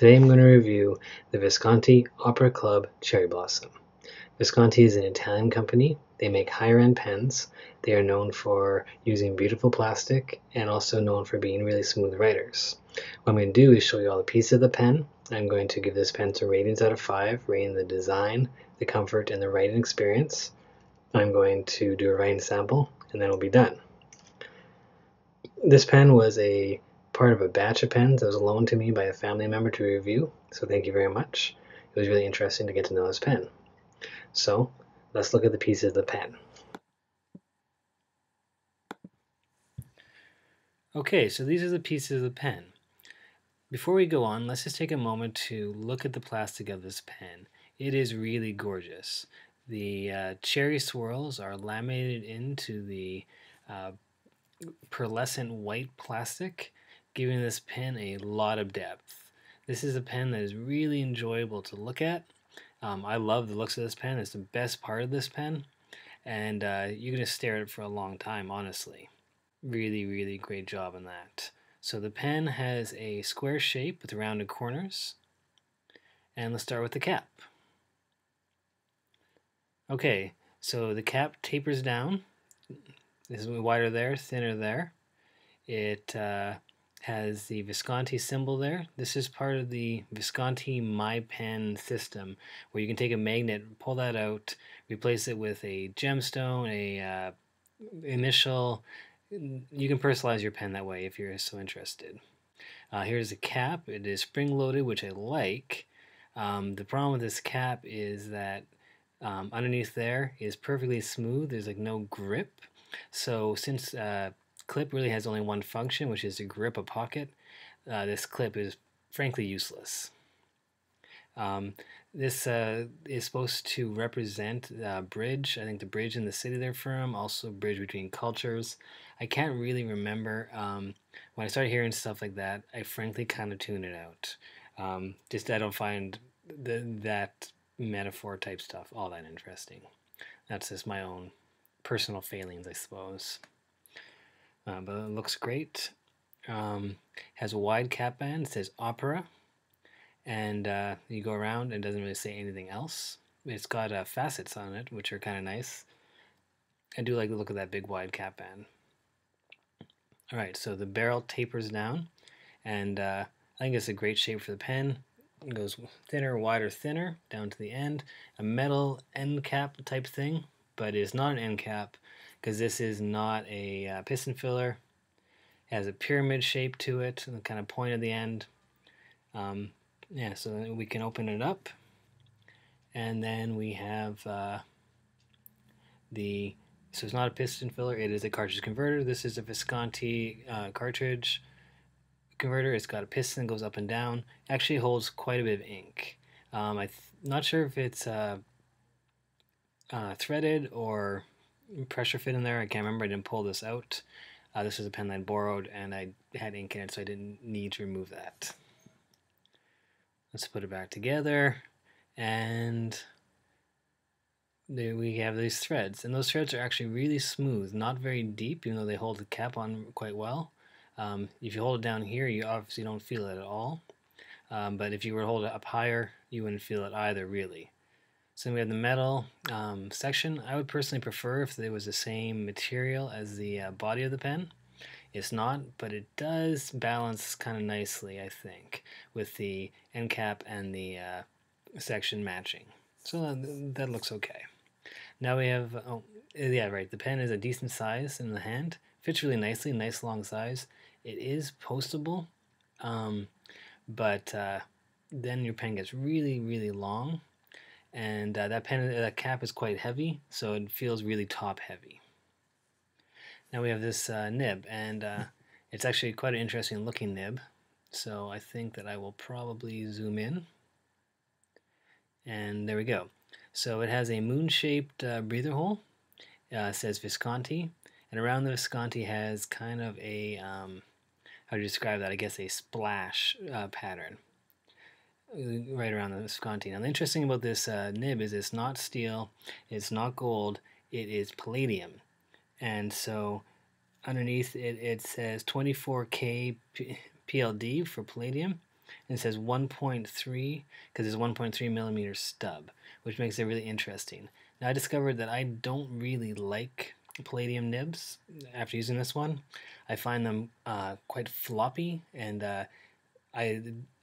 Today I'm going to review the Visconti Opera Club Cherry Blossom. Visconti is an Italian company. They make higher-end pens. They are known for using beautiful plastic and also known for being really smooth writers. What I'm going to do is show you all the pieces of the pen. I'm going to give this pen some ratings out of 5, rating the design, the comfort, and the writing experience. I'm going to do a writing sample, and then we'll be done. This pen was a part of a batch of pens that was loaned to me by a family member to review, so thank you very much. It was really interesting to get to know this pen. So let's look at the pieces of the pen. Okay, so these are the pieces of the pen. Before we go on, let's just take a moment to look at the plastic of this pen. It is really gorgeous. The cherry swirls are laminated into the pearlescent white plastic, giving this pen a lot of depth. This is a pen that is really enjoyable to look at. I love the looks of this pen. It's the best part of this pen, and you're going to stare at it for a long time, honestly. Really great job on that. So the pen has a square shape with rounded corners. And let's start with the cap. Okay, so the cap tapers down. This is wider there, thinner there. It has the Visconti symbol there. This is part of the Visconti My Pen system, where you can take a magnet, pull that out, replace it with a gemstone, a initial. You can personalize your pen that way if you're so interested. Here's the cap. It is spring-loaded, which I like. The problem with this cap is that underneath there is perfectly smooth. There's like no grip. So since clip really has only one function, which is to grip a pocket, this clip is frankly useless. This is supposed to represent bridge. I think the bridge in the city they're from, also bridge between cultures. I can't really remember. When I started hearing stuff like that, I frankly kind of tune it out. Just I don't find that metaphor type stuff all that interesting. That's just my own personal failings, I suppose. But it looks great. Has a wide cap band. It says opera. And you go around and it doesn't really say anything else. It's got facets on it, which are kind of nice. I do like the look of that big wide cap band. Alright, so the barrel tapers down, and I think it's a great shape for the pen. It goes thinner, wider, thinner, down to the end. A metal end cap type thing, but it's not an end cap, because this is not a piston filler. It has a pyramid shape to it, and the kind of point at the end. Yeah, so we can open it up, and then we have so it's not a piston filler, it is a cartridge converter. This is a Visconti cartridge converter. It's got a piston that goes up and down. Actually holds quite a bit of ink. I'm not sure if it's threaded or pressure fit in there. I can't remember. I didn't pull this out. This is a pen that I borrowed, and I had ink in it, so I didn't need to remove that. Let's put it back together, and there we have these threads, and those threads are actually really smooth, not very deep, even though they hold the cap on quite well. If you hold it down here, you obviously don't feel it at all, but if you were to hold it up higher, you wouldn't feel it either, really. So then we have the metal section. I would personally prefer if it was the same material as the body of the pen. It's not, but it does balance kind of nicely, I think, with the end cap and the section matching. So that looks okay. Now we have, oh, yeah, right, the pen is a decent size in the hand. Fits really nicely, nice long size. It is postable, but then your pen gets really long, and that cap is quite heavy, so it feels really top heavy. Now we have this nib, and it's actually quite an interesting looking nib. So I think that I will probably zoom in. And there we go. So it has a moon-shaped breather hole. It says Visconti. And around the Visconti has kind of a, how do you describe that? I guess a splash pattern right around the Visconti. Now the interesting thing about this nib is it's not steel, it's not gold, it is palladium. And so underneath it says 24K PLD for palladium. and it says 1.3 because it's 1.3 millimeter stub, which makes it really interesting. Now I discovered that I don't really like Palladium nibs after using this one. I find them quite floppy, and I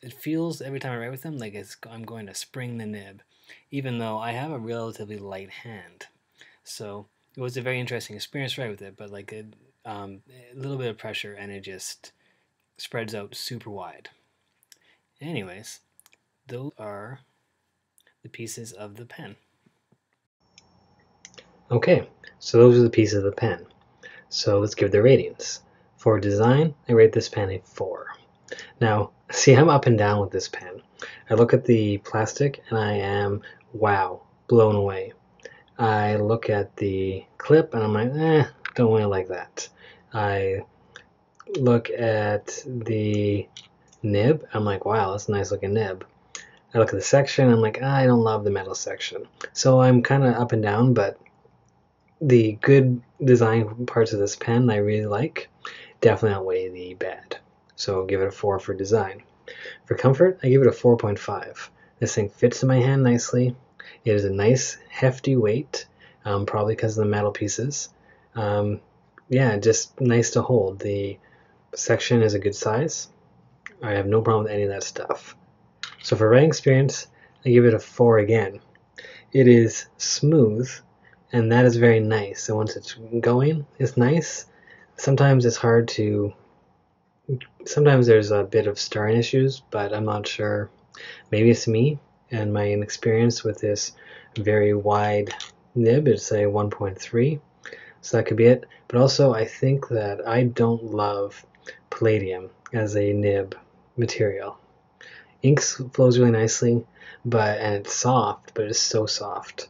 it feels every time I write with them like I'm going to spring the nib, even though I have a relatively light hand. So it was a very interesting experience to write with it, but like a little bit of pressure and it just spreads out super wide. Anyways, those are the pieces of the pen. Okay, so those are the pieces of the pen. So let's give the ratings. For design, I rate this pen a 4. Now, see, I'm up and down with this pen. I look at the plastic and I am, wow, blown away. I look at the clip and I'm like, don't really like that. I look at the nib, I'm like, wow, that's a nice looking nib. I look at the section, I'm like, I don't love the metal section. So I'm kind of up and down, but the good design parts of this pen I really like definitely outweigh the bad. So I'll give it a 4 for design. For comfort, I give it a 4.5. This thing fits in my hand nicely. It is a nice, hefty weight, probably because of the metal pieces. Yeah, just nice to hold. The section is a good size. I have no problem with any of that stuff. So for writing experience, I give it a 4 again. It is smooth, and that is very nice. And once it's going, it's nice. Sometimes it's hard to. Sometimes there's a bit of starring issues, but I'm not sure. Maybe it's me and my inexperience with this very wide nib. It's a 1.3, so that could be it. But also, I think that I don't love Palladium as a nib material. Ink flows really nicely, and it's soft, but it's so soft.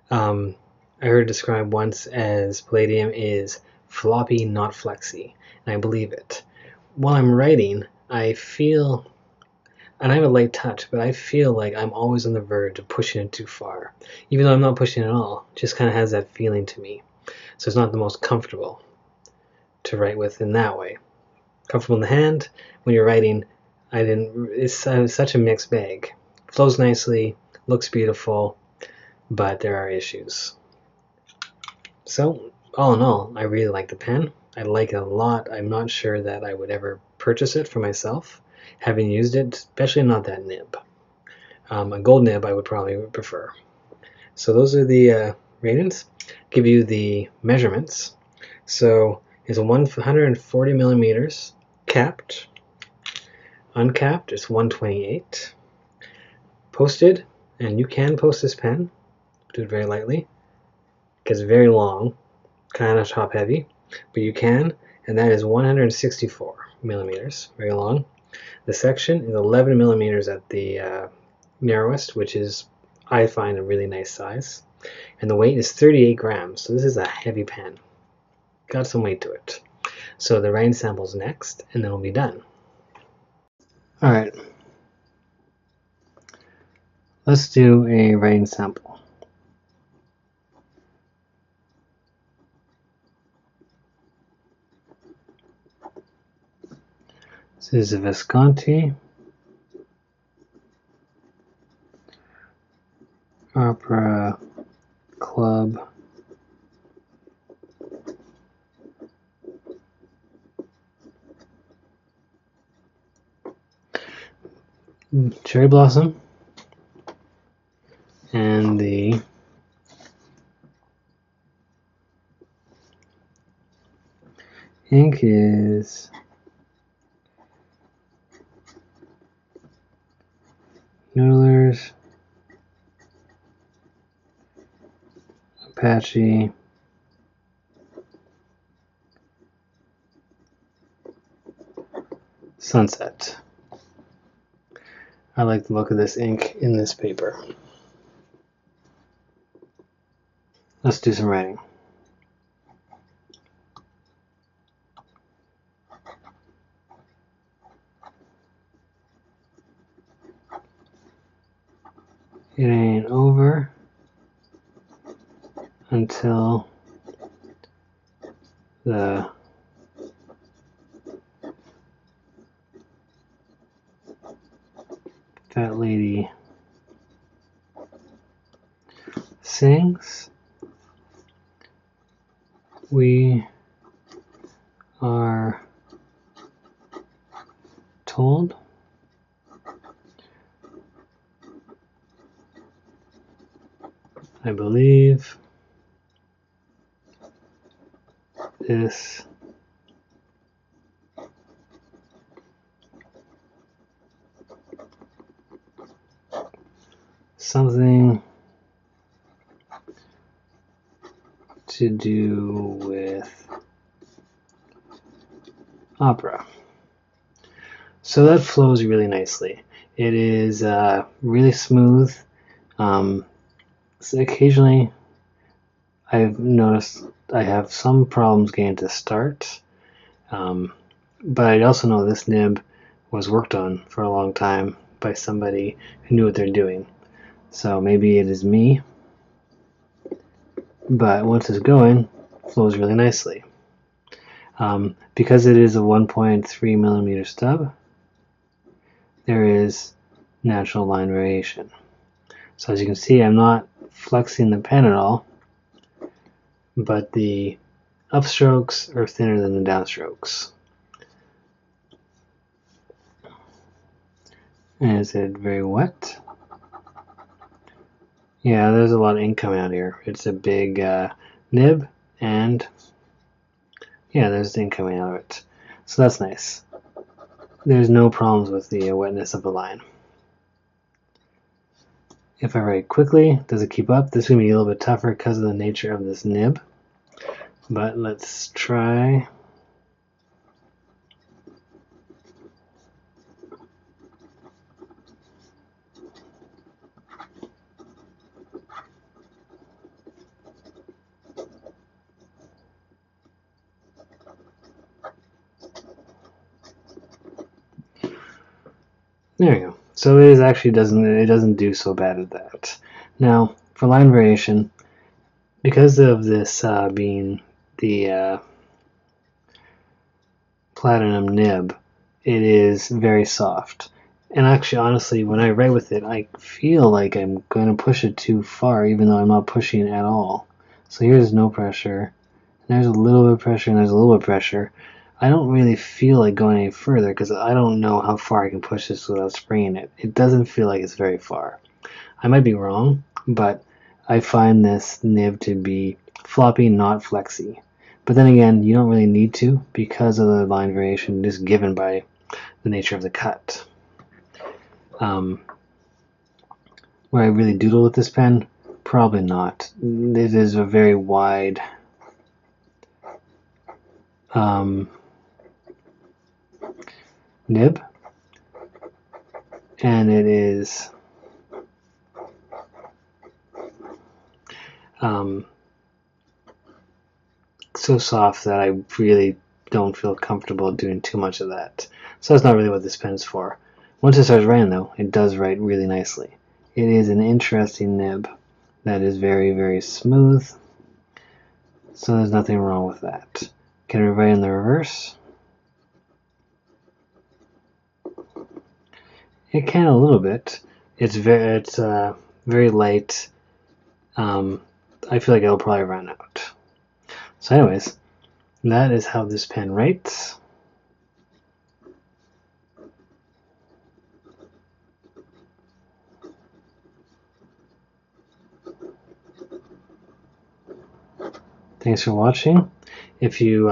I heard it described once as Palladium is floppy, not flexy, and I believe it. While I'm writing, I feel, and I have a light touch, but I feel like I'm always on the verge of pushing it too far. Even though I'm not pushing it at all, it just kind of has that feeling to me. So it's not the most comfortable to write with in that way. Comfortable in the hand, when you're writing, it's such a mixed bag. Flows nicely, looks beautiful, but there are issues. So, all in all, I really like the pen. I like it a lot. I'm not sure that I would ever purchase it for myself, having used it, especially not that nib. A gold nib I would probably prefer. So those are the ratings. Give you the measurements. So it's 140 millimeters capped. Uncapped is 128. Posted, and you can post this pen. Do it very lightly. It gets very long, kind of top heavy, but you can, and that is 164 millimeters, very long. The section is 11 millimeters at the narrowest, which is, I find, a really nice size. And the weight is 38 grams, so this is a heavy pen. Got some weight to it. So the writing sample's next, and then we'll be done. Alright, let's do a writing sample. This is a Visconti Opera Club cherry blossom, and the ink is Noodlers, Apache, Sunset. I like the look of this ink in this paper. Let's do some writing. It ain't over until the Fat lady sings. We are told I believe this something to do with opera. So that flows really nicely. It is really smooth. So occasionally I've noticed I have some problems getting to start, but I also know this nib was worked on for a long time by somebody who knew what they're doing. So maybe it is me, but once it's going, it flows really nicely. Because it is a 1.3 millimeter stub, there is natural line variation. So as you can see, I'm not flexing the pen at all, but the upstrokes are thinner than the downstrokes. And is it very wet? Yeah, there's a lot of ink coming out here. It's a big nib, and yeah, there's ink coming out of it. So that's nice. There's no problems with the wetness of the line. If I write quickly, does it keep up? This is going to be a little bit tougher because of the nature of this nib. But let's try. There we go. So it actually doesn't do so bad at that. Now for line variation, because of this being the platinum nib, it is very soft. And actually, honestly, when I write with it, I feel like I'm going to push it too far, even though I'm not pushing at all. So here's no pressure. There's a little bit of pressure, and there's a little bit of pressure. I don't really feel like going any further because I don't know how far I can push this without spraying it. It doesn't feel like it's very far. I might be wrong, but I find this nib to be floppy, not flexy. But then again, you don't really need to because of the line variation just given by the nature of the cut. Where I really doodle with this pen, probably not. It is a very wide nib, and it is so soft that I really don't feel comfortable doing too much of that. So that's not really what this pen is for. Once it starts writing though, it does write really nicely. It is an interesting nib that is very, very smooth, so there's nothing wrong with that. Can we write in the reverse? It can a little bit. It's very light. I feel like it'll probably run out. So anyways, that is how this pen writes. Thanks for watching. If you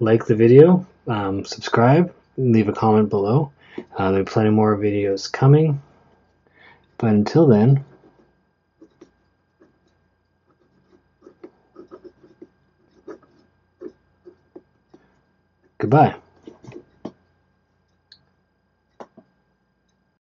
like the video, subscribe, leave a comment below. There are plenty more videos coming. But until then, goodbye.